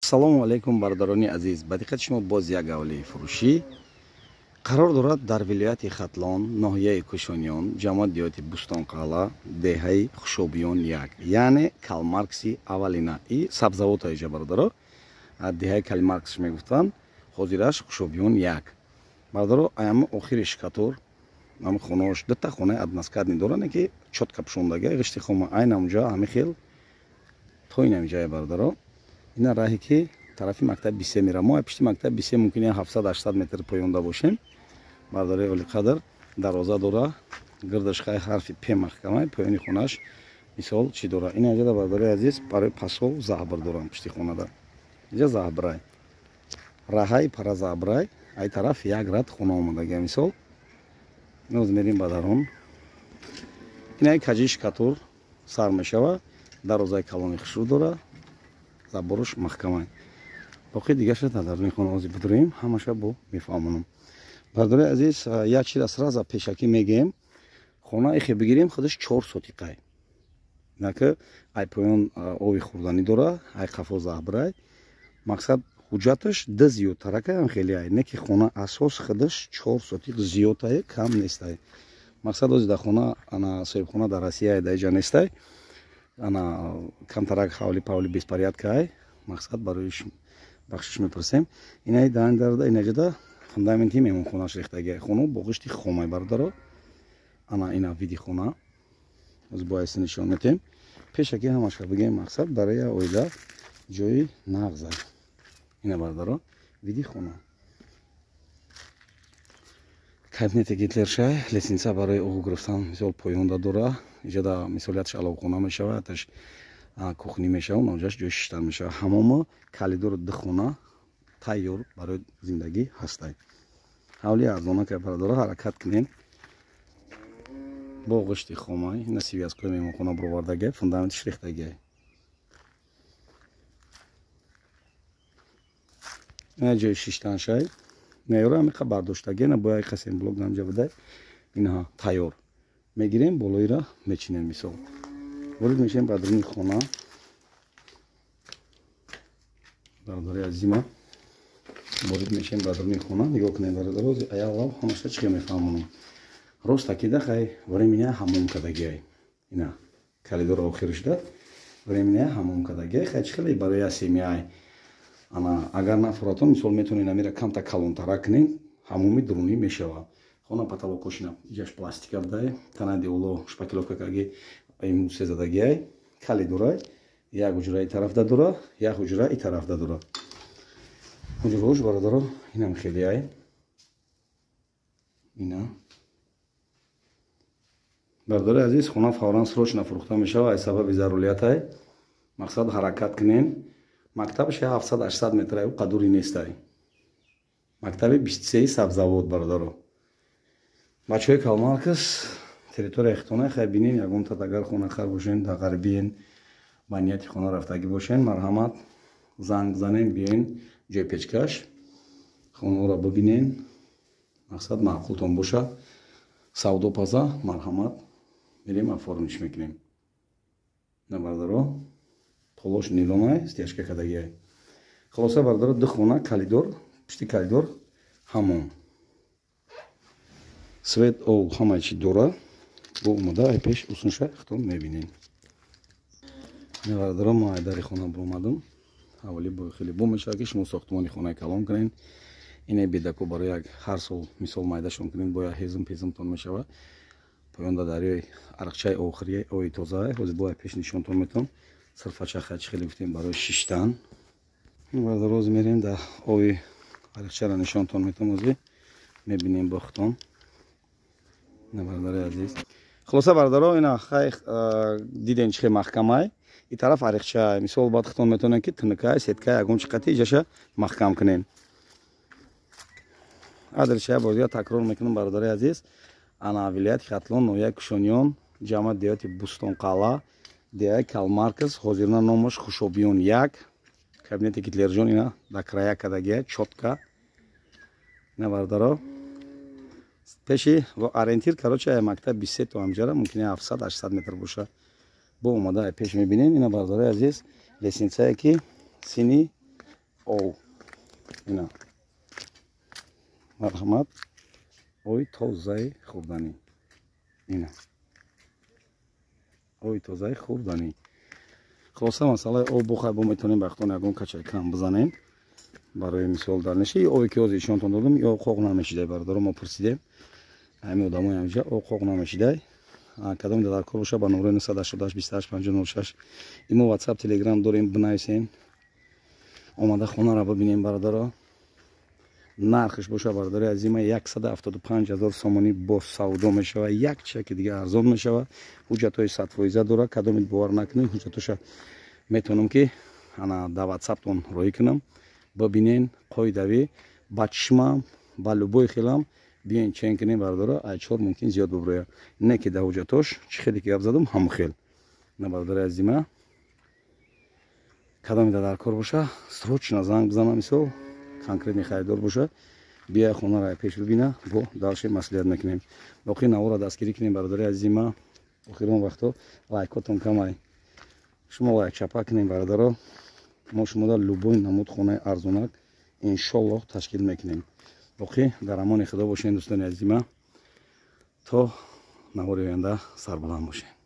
салому алайкум бародарони азиз. Ба диққати шумо боз як ҳавлии фурӯшӣ қарор дорад дар вилояти Хатлон, ноҳияи Кӯшониён, ҷамоати диёти Бӯстонқалъа, деҳаи Хушобиён 1, яъне Калмаркси аввалина. И сабзавот аиҷа бародаро, деҳаи Калмаркс мегуфтанд, ҳозираш Хушобиён 1. Бародаро аями охири шикатор, ами хонаош дута хонаи аднаскадни доране ки чотка пушондага ғишти хома айнамҷа ами хел тоинамҷае бародаро. Ина раҳе ки тарафи мактаб бисе мера. Мо пишти мактаб бисе мумкин 700-800 метр поёнда бошем. Бардори оли қадр дароза дора, гирдашхай ҳарфи п маҳкамай, поёни хонааш мисол чӣ дора. Ина ҷада бардори азиз барои пасол заҳбр дорам пишти хонада. Иҷа заҳбрай. Раҳай пара заҳбрай, ай тараф як рад хона омадага мисол. Ноз мерим ба дарон. Ина каҷи шикатор сар мешава, дарозаи калони хушрӯ дора. Заборуш маҳкамай. Боқи дигаша дарони хона ози будурем, ҳамаша бо мефаҳмонам. Бардори азиз, як чиз сразу пешакӣ мегем. Хона ихе бигирем худаш 4 сотиқай. Наки ай поён ови хурданӣ дора, ай қафо заҳбрай. Мақсад ҳуҷҷаташ да зиёдтаракай ам хеле ай, не ки хона асос худаш 4 сотиқ зиёдтай, кам нестай. Мақсад ози да хона ана соҳибхона дар Россия даиҷа нестай. Ана камтарак ҳавли павли беспорядкай. Мақсад барои бахшиш мепурсем. Инаи дан дарда инаҷада фундаменти меҳмонхонаш рехтаги хоно бо ғишти хомай бардаро. Ана ина види хона. Оз бояси нишон метем. Пешаки ҳамаша бигем мақсад барои оила ҷои нағзай. Ина бардаро види хона. Кабинети Гитлершай, лесница барои оғу гирифтан мисол поёнда дора. Иҷада мисолияташ аловхона мешава, аташ кухни мешава, ноҷаш ҷои шиштан мешава. Ҳамома калидор ду хона тайёр барои зиндагӣ ҳастай. Ҳавли арзона ка бародора ҳаракат кунем. Бо ғишти хомай, ина сивязкои меҳмонхона бировардагай, фундаментиш рехтагай. Ина ҷои шиштаншай. Неёра амиқа бардоштаги, на бояи қасем блок намҷа бидай. Инҳа тайёр. Мегирем болоира мечинем мисол. Ворид мешем ба дуруни хона. Бардори азима. Ворид мешем ба дуруни хона. Нигоҳ кунем бародаро, аяллав ҳамаша чиқа мефаҳмонам. Ростакида хай времена ҳамом кадагиай. Ина калидор охиришда времена ҳамом кадагиай. Хай чиқали барои асемиай. Ана агар нафуратон мисол метонем намира камта калонтарак кунем, ҳамоми дуруни мешава. Хона потолокошина иҷаш пластика дай, тана деволо шпакловка каги имусе задагиай, кали дорай, як ҳуҷра и тарафда дора, як ҳуҷра и тарафда дора. Ҳуҷраҳош бародаро инам хеле ай. Ина бардори азиз, хона фавран срочно фурӯхта мешава, ай сабаби зарурiyat ай. Мақсад ҳаракат кунем. Мактабаш 700-800 метр ай, қадури нестай. Мактаби 23 сабзавод бародаро. Бачаҳои Калмаркс территория хитона хай бинем ягон тат агар хона хар бошен да ғарбиен ба нияти хона рафтагӣ бошен, марҳамат занг занем биёин ҷои печкаш хонаро бибинен. Мақсад маъқултон боша. Савдо паза марҳамат мерем оформиш мекунем. На бардаро толош нилонай стяжка кадагиай. Хулоса бардаро ду хона калидор, пишти калидор ҳамон. Свет ол ҳамаи чӣ дора. Бо омада ай пеш усунша хитон мебинем. Ина бардаро мо ай дари хона бомадам. Ҳавали бо хеле бо мешава ки шумо сохтмони хонаи калон кунен. Ина бедако барои як ҳар сол мисол майдашон кунен бо як ҳезм пезмтон мешава. Поёнда дарёи арақчаи охирии ои тоза ҳозир бо ай пеш нишонтон метавон. Сирфача хачи хеле гуфтем барои шиштан. Бардаро ҳозир мерем да ои арақчаро нишонтон метавон ҳозир мебинем бо хитон. Ина бардарои азиз. Хулоса бардаро ина хай диден чихе маҳкамай. И тараф арақча мисол баъд хитон метавонем ки тинкай, сеткай ягон чиқати иҷаша маҳкам кунем. Адрча бозия такрор мекунам бародари азиз. Ана вилояти Хатлон, ноҳияи Кӯшониён, ҷамоати диёти Бӯстонқалъа, деҳаи Калмаркс, ҳозирона номаш Хушобиён 1. Кабинети Гитлерҷон ина да края кадагиай, чотка. Ина бардаро пеши ориентир короче мактаб 23 то амҷара мумкин 700-800 метр боша. Бо омада пеш мебинем. Ина бародари азиз лесницае ки сини ov. Ина. Марҳамат. Ои тозаи хурданӣ. Ина. Ои тозаи хурданӣ. Хулоса масъалаи об бухай бо метавонем вақтон ягон качай кам бизанем. Барои мисол дар ниши оби ки ҳозир ишонтон додам, ё қоқ намешидай бародаро мо пурсидем. Ҳамин одамои ҳамиҷа об қоқ намешидай. Кадом дар кор боша ба номерои 988285006. Имо WhatsApp, Telegram дорем, бинависем. омада хонара бибинем бародаро. нархш боша бародари азима 175,000 сомонӣ бо савдо мешава. як чаки дига арзон мешава. ҳуҷҷатҳои 100% дора. Кадомит бовар накунед, ҳуҷҷатоша метавонам ки ана да WhatsApp тон роӣ кунам. бибинен қоидави ба чишмам, ба любой хелам биёин чен кунем бародаро. айчор мумкин зиёд буброя. не ки да ҳуҷҷатош чӣ хеле ки гап задам ҳамон хел. на бародари азима кадомит дар кор боша срочно занг бизана, мисол конкретни харидор боша, бия хонара пеш бибина, бо далше маслиҳат мекунем. боқи навора дастгирӣ кунем бародари азима. охирон вақто лайкотон камай. шумо лайк чапа кунем бародаро. мо шумода любой намуд хонаи арзонак иншоллоҳ ташкил мекунем. боқи дар амони худо бошен дӯстони азима. то навори оянда сарбуланд бошем.